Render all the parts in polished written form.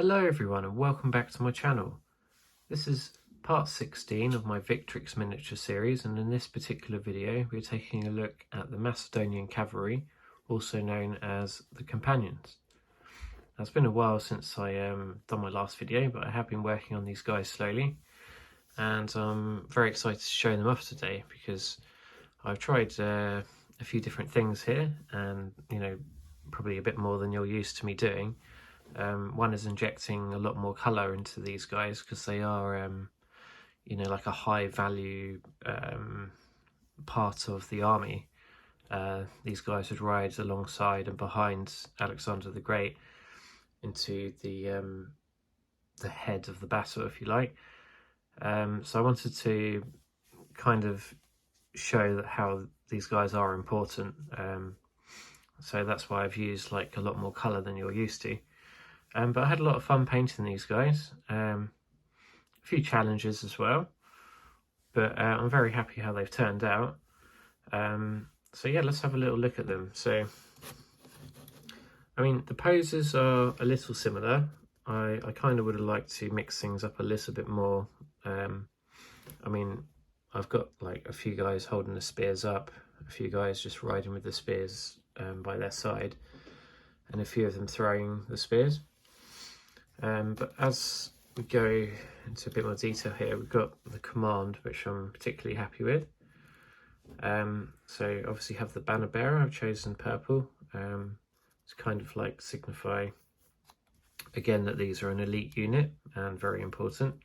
Hello everyone and welcome back to my channel. This is part 16 of my Victrix Miniature series, and in this particular video we're taking a look at the Macedonian cavalry, also known as the companions. Now, it's been a while since I done my last video, but I have been working on these guys slowly, and I'm very excited to show them off today because I've tried a few different things here, and probably a bit more than you're used to me doing. One is injecting a lot more colour into these guys because they are, like a high value part of the army. These guys would ride alongside and behind Alexander the Great into the head of the battle, if you like. So I wanted to kind of show that how these guys are important. So that's why I've used like a lot more colour than you're used to. But I had a lot of fun painting these guys, a few challenges as well, but I'm very happy how they've turned out. So yeah, let's have a little look at them. So, I mean, the poses are a little similar. I kind of would have liked to mix things up a little bit more. I mean, I've got like a few guys holding the spears up, a few guys just riding with the spears by their side, and a few of them throwing the spears. But as we go into a bit more detail here, we've got the command, which I'm particularly happy with. So obviously have the banner bearer. I've chosen purple. It's kind of like signify again that these are an elite unit and very important.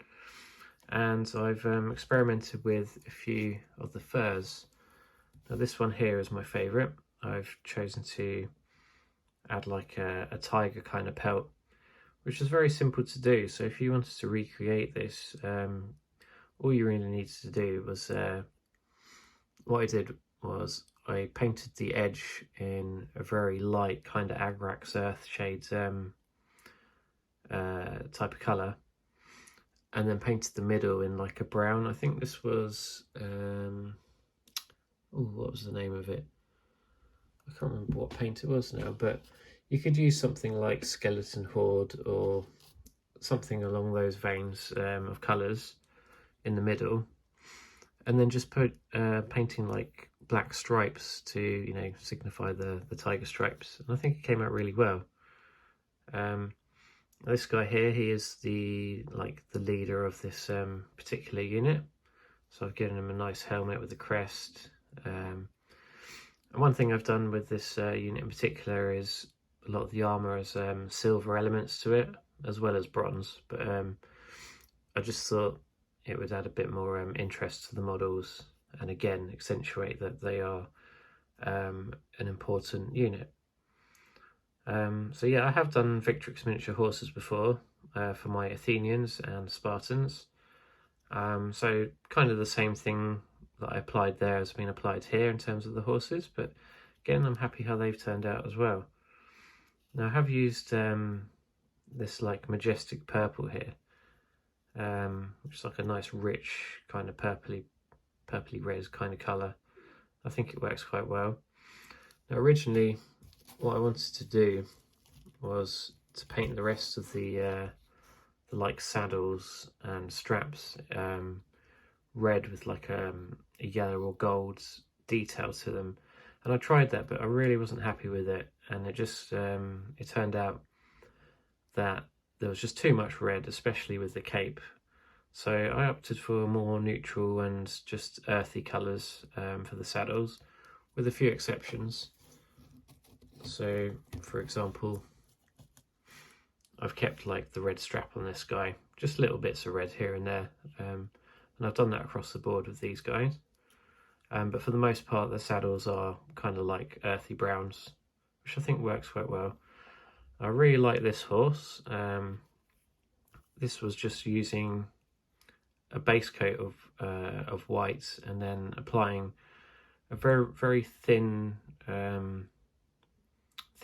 And I've experimented with a few of the furs. Now this one here is my favourite. I've chosen to add like a tiger kind of pelt, which is very simple to do. So if you wanted to recreate this, all you really needed to do was, what I did was I painted the edge in a very light kind of Agrax Earth shades type of colour, and then painted the middle in like a brown. I think this was, what was the name of it? I can't remember what paint it was now, but you could use something like Skeleton Horde or something along those veins of colours in the middle, and then just put painting like black stripes to signify the tiger stripes, and I think it came out really well. This guy here, he is the leader of this particular unit, so I've given him a nice helmet with the crest. And one thing I've done with this unit in particular is a lot of the armour has silver elements to it, as well as bronze, but I just thought it would add a bit more interest to the models, and again accentuate that they are an important unit. So yeah, I have done Victrix miniature horses before for my Athenians and Spartans, so kind of the same thing that I applied there has been applied here in terms of the horses, but again I'm happy how they've turned out as well. Now I have used this like majestic purple here, which is like a nice rich kind of purpley red kind of colour. I think it works quite well. Now originally what I wanted to do was to paint the rest of the like saddles and straps red with like a yellow or gold detail to them, and I tried that, but I really wasn't happy with it, and it just it turned out that there was just too much red, especially with the cape. So I opted for more neutral and just earthy colours for the saddles, with a few exceptions. So for example, I've kept like the red strap on this guy, just little bits of red here and there, and I've done that across the board with these guys. But for the most part, the saddles are kind of like earthy browns, which I think works quite well. I really like this horse. This was just using a base coat of white, and then applying a very thin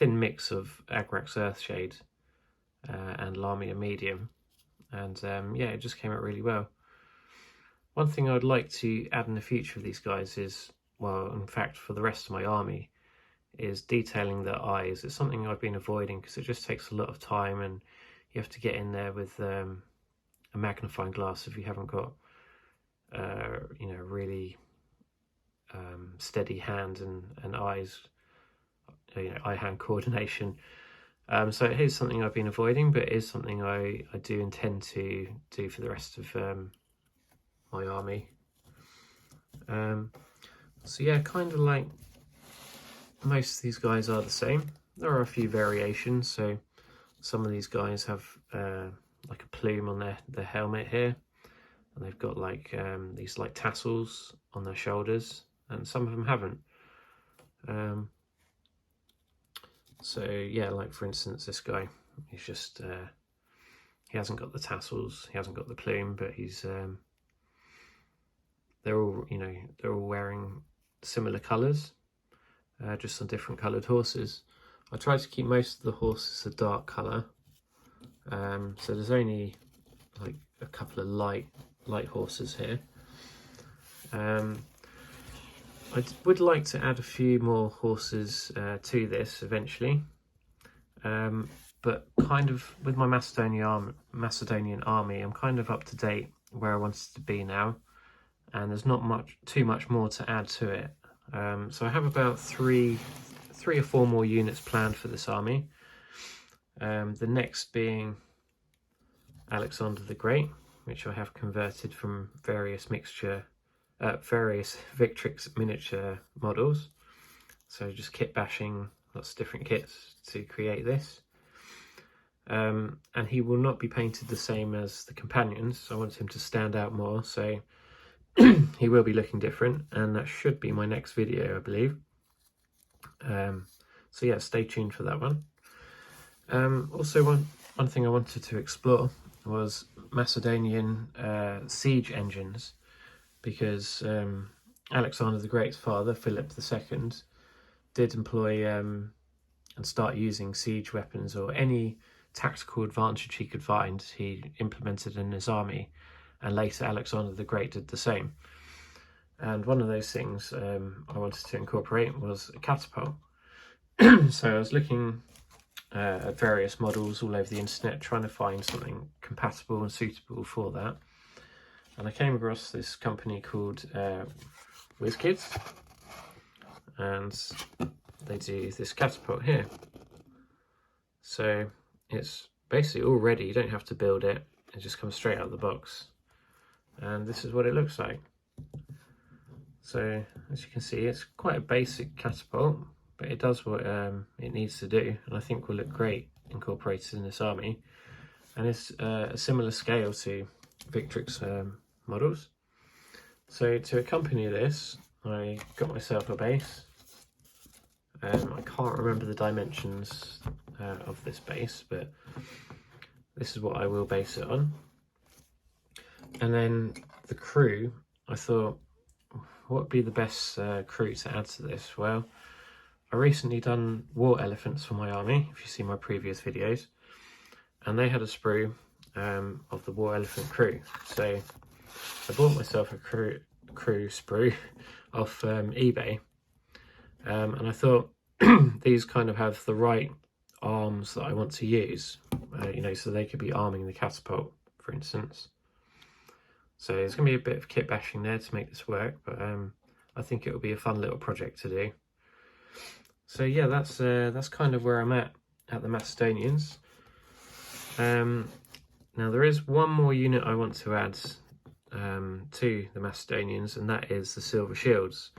mix of Agrax Earthshade and Lamia Medium, and yeah, it just came out really well. One thing I would like to add in the future of these guys is, well, in fact for the rest of my army, is detailing their eyes. It's something I've been avoiding because it just takes a lot of time, and you have to get in there with a magnifying glass if you haven't got you know, really steady hands and eyes, you know, eye-hand coordination. So it is something I've been avoiding, but it is something I do intend to do for the rest of my army. So yeah, kind of like most of these guys are the same. There are a few variations, so some of these guys have like a plume on their helmet here, and they've got like these like tassels on their shoulders, and some of them haven't. So yeah, like for instance this guy, he's just he hasn't got the tassels, he hasn't got the plume, but he's they're all, you know, they're all wearing similar colours, just on different coloured horses. I tried to keep most of the horses a dark colour, so there's only like a couple of light horses here. I would like to add a few more horses to this eventually, but kind of with my Macedonian army, I'm kind of up to date where I wanted to be now, and there's not too much more to add to it. So I have about three or four more units planned for this army. The next being Alexander the Great, which I have converted from various Victrix miniature models. So just kit bashing lots of different kits to create this. And he will not be painted the same as the companions. I want him to stand out more, so he will be looking different, and that should be my next video, I believe. So yeah, stay tuned for that one. Also, one thing I wanted to explore was Macedonian siege engines, because Alexander the Great's father, Philip II, did employ and start using siege weapons, or any tactical advantage he could find, he implemented in his army, and later Alexander the Great did the same. And one of those things I wanted to incorporate was a catapult. So I was looking at various models all over the internet, trying to find something compatible and suitable for that. And I came across this company called WizKids, and they do this catapult here. So it's basically all ready, you don't have to build it, it just comes straight out of the box. And this is what it looks like. So as you can see, it's quite a basic catapult, but it does what it needs to do, and I think will look great incorporated in this army. And it's a similar scale to Victrix models. So to accompany this, I got myself a base. I can't remember the dimensions of this base, but this is what I will base it on. And then the crew, I thought, what would be the best crew to add to this? Well, I recently done war elephants for my army, if you see my previous videos, and they had a sprue of the war elephant crew. So I bought myself a crew sprue off eBay, and I thought these kind of have the right arms that I want to use, you know, so they could be arming the catapult, for instance. So there's going to be a bit of kit bashing there to make this work, but I think it will be a fun little project to do. So yeah, that's kind of where I'm at the Macedonians. Now there is one more unit I want to add to the Macedonians, and that is the silver shields.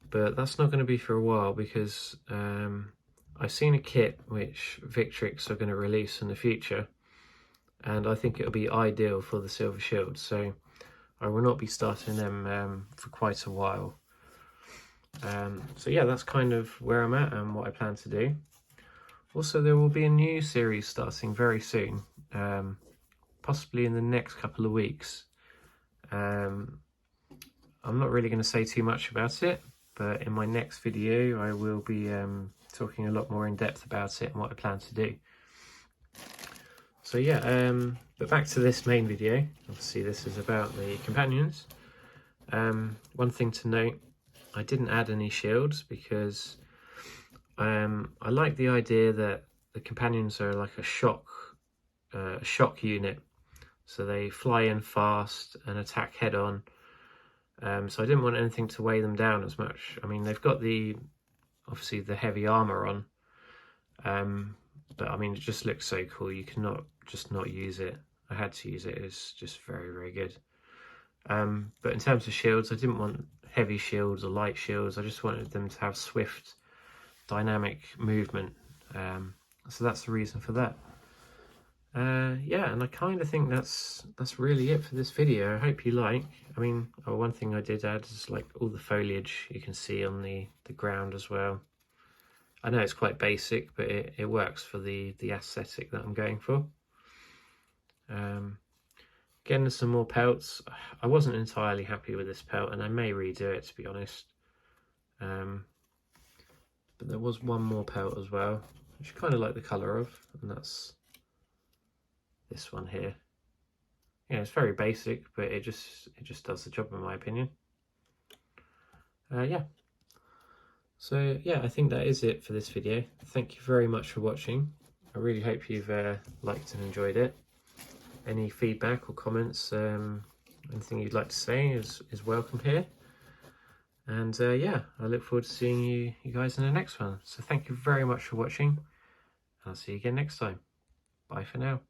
But that's not going to be for a while, because I've seen a kit which Victrix are going to release in the future, and I think it'll be ideal for the silver shields. So I will not be starting them for quite a while. So yeah, that's kind of where I'm at and what I plan to do. Also, there will be a new series starting very soon, possibly in the next couple of weeks. I'm not really going to say too much about it, but in my next video I will be talking a lot more in depth about it and what I plan to do. So yeah, but back to this main video. Obviously this is about the companions. One thing to note, I didn't add any shields because I like the idea that the companions are like a shock a shock unit, so they fly in fast and attack head on. So I didn't want anything to weigh them down as much. I mean, they've got obviously the heavy armor on, but I mean, it just looks so cool. You cannot just not use it. I had to use it. It's just very, very good. But in terms of shields, I didn't want heavy shields or light shields. I just wanted them to have swift, dynamic movement. So that's the reason for that. Yeah, and I kind of think that's really it for this video. I hope you like. I mean, one thing I did add is like all the foliage you can see on the ground as well. I know it's quite basic, but it works for the aesthetic that I'm going for. Getting some more pelts. I wasn't entirely happy with this pelt, and I may redo it, to be honest. But there was one more pelt as well, which I kind of like the colour of, and that's this one here. Yeah, it's very basic, but it just does the job in my opinion. Yeah. So yeah, I think that is it for this video. Thank you very much for watching. I really hope you've liked and enjoyed it. Any feedback or comments, anything you'd like to say is welcome here. And yeah, I look forward to seeing you guys in the next one. So thank you very much for watching. I'll see you again next time. Bye for now.